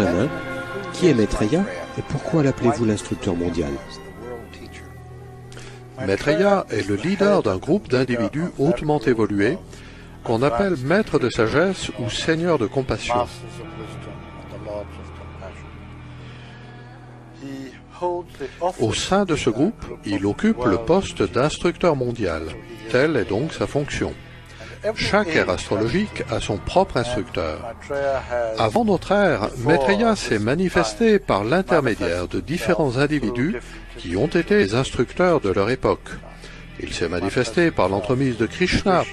Benjamin, qui est Maitreya et pourquoi l'appelez-vous l'instructeur mondial? Maitreya est le leader d'un groupe d'individus hautement évolués qu'on appelle maître de sagesse ou seigneur de compassion. Au sein de ce groupe, il occupe le poste d'instructeur mondial. Telle est donc sa fonction. Chaque ère astrologique a son propre instructeur. Avant notre ère, Maitreya s'est manifesté par l'intermédiaire de différents individus qui ont été les instructeurs de leur époque. Il s'est manifesté par l'entremise de Krishna,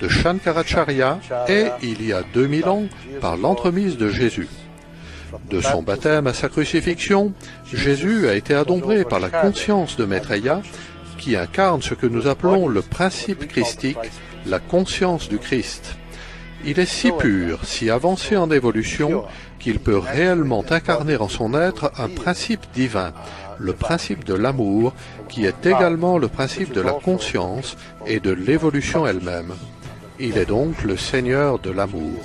de Shankaracharya et, il y a 2000 ans, par l'entremise de Jésus. De son baptême à sa crucifixion, Jésus a été adombré par la conscience de Maitreya, qui incarne ce que nous appelons le principe christique, la conscience du Christ. Il est si pur, si avancé en évolution, qu'il peut réellement incarner en son être un principe divin, le principe de l'amour, qui est également le principe de la conscience et de l'évolution elle-même. Il est donc le Seigneur de l'amour.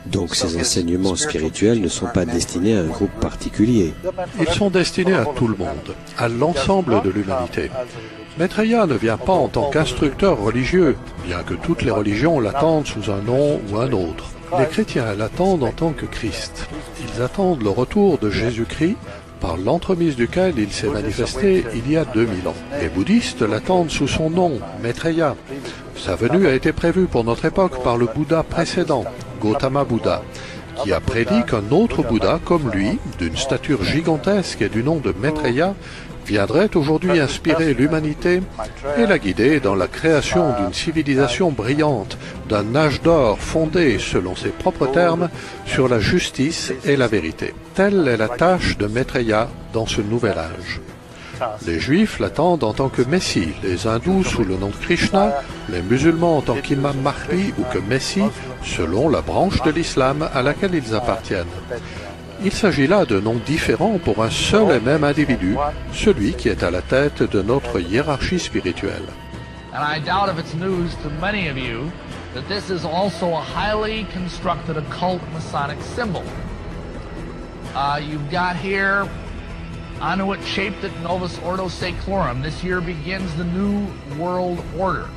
Donc ces enseignements spirituels ne sont pas destinés à un groupe particulier. Ils sont destinés à tout le monde, à l'ensemble de l'humanité. Maitreya ne vient pas en tant qu'instructeur religieux, bien que toutes les religions l'attendent sous un nom ou un autre. Les chrétiens l'attendent en tant que Christ. Ils attendent le retour de Jésus-Christ, par l'entremise duquel il s'est manifesté il y a 2000 ans. Les bouddhistes l'attendent sous son nom, Maitreya. Sa venue a été prévue pour notre époque par le Bouddha précédent, Gautama Bouddha, qui a prédit qu'un autre Bouddha comme lui, d'une stature gigantesque et du nom de Maitreya, viendrait aujourd'hui inspirer l'humanité et la guider dans la création d'une civilisation brillante, d'un âge d'or fondé, selon ses propres termes, sur la justice et la vérité. Telle est la tâche de Maitreya dans ce nouvel âge. Les Juifs l'attendent en tant que Messie, les Hindous sous le nom de Krishna, les musulmans en tant qu'Imam Mahdi ou que Messie, selon la branche de l'islam à laquelle ils appartiennent. Il s'agit là de noms différents pour un seul et même individu, celui qui est à la tête de notre hiérarchie spirituelle. And I doubt if it's news to many of you that this is also a highly constructed occult Masonic symbol. You've got here Anuit shaped at Novus Ordo Seclorum. This year begins the New World Order.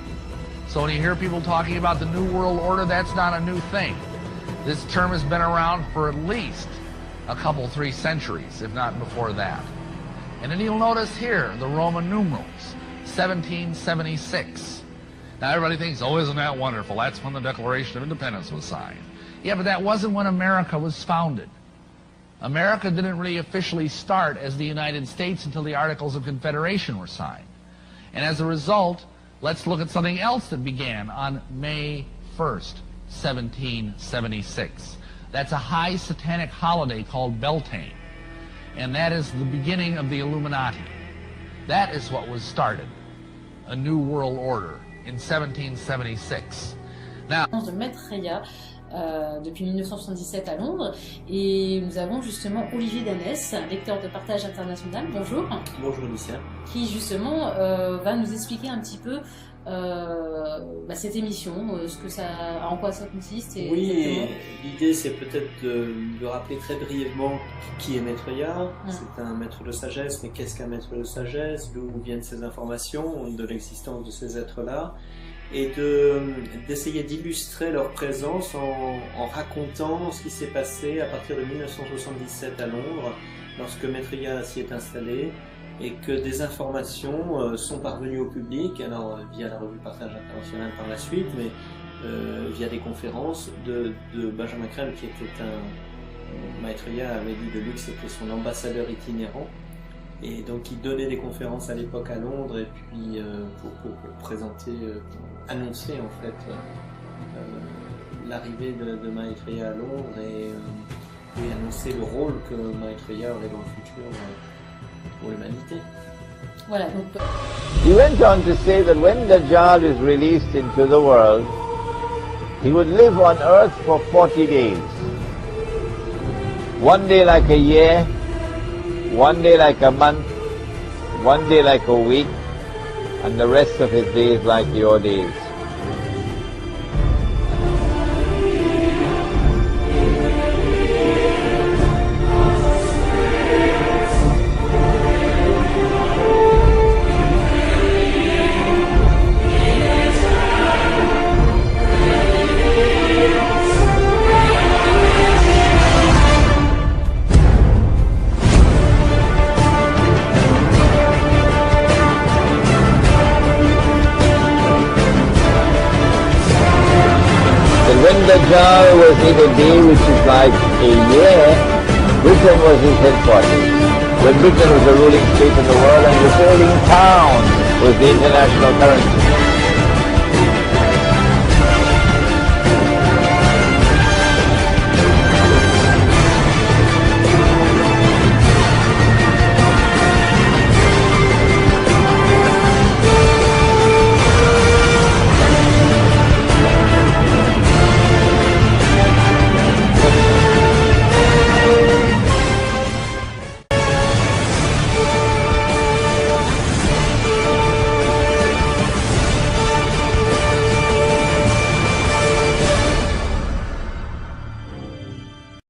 So when you hear people talking about the New World Order, that's not a new thing. This term has been around for at least a couple, 3 centuries, if not before that. And then you'll notice here, the Roman numerals, 1776. Now everybody thinks, oh, isn't that wonderful? That's when the Declaration of Independence was signed. Yeah, but that wasn't when America was founded. America didn't really officially start as the United States until the Articles of Confederation were signed. And as a result, let's look at something else that began on May 1st, 1776. That's a high satanic holiday called Beltane. And that is the beginning of the Illuminati. That is what was started, a new world order, in 1776. Now, de Maitreya depuis 1977 à Londres, et nous avons justement Olivier Danès, lecteur de Partage International. Bonjour. Bonjour Lucia. Qui justement va nous expliquer un petit peu cette émission, en quoi ça consiste. Et oui, l'idée c'est peut-être de rappeler très brièvement qui est Maitreya. C'est un maître de sagesse, mais qu'est-ce qu'un maître de sagesse? D'où viennent ces informations, de l'existence de ces êtres-là, et d'essayer d'illustrer leur présence en racontant ce qui s'est passé à partir de 1977 à Londres, lorsque Maitreya s'y est installé, et que des informations sont parvenues au public, alors via la revue Partage International par la suite, mais via des conférences de Benjamin Crème, qui était Maitreya avait dit de lui que c'était son ambassadeur itinérant, et donc il donnait des conférences à l'époque à Londres, et puis pour présenter, pour annoncer en fait l'arrivée de Maitreya à Londres, et annoncer le rôle que Maitreya aurait dans le futur pour l'humanité. Voilà, donc... He went on to say that when Dajjal is released into the world, he would live on earth for 40 days. One day like a year, one day like a month, one day like a week, and the rest of his days like your days. Dajjal was in a day which is like a year, Britain was his headquarters. When Britain was the ruling state in the world and the sailing town was the international currency.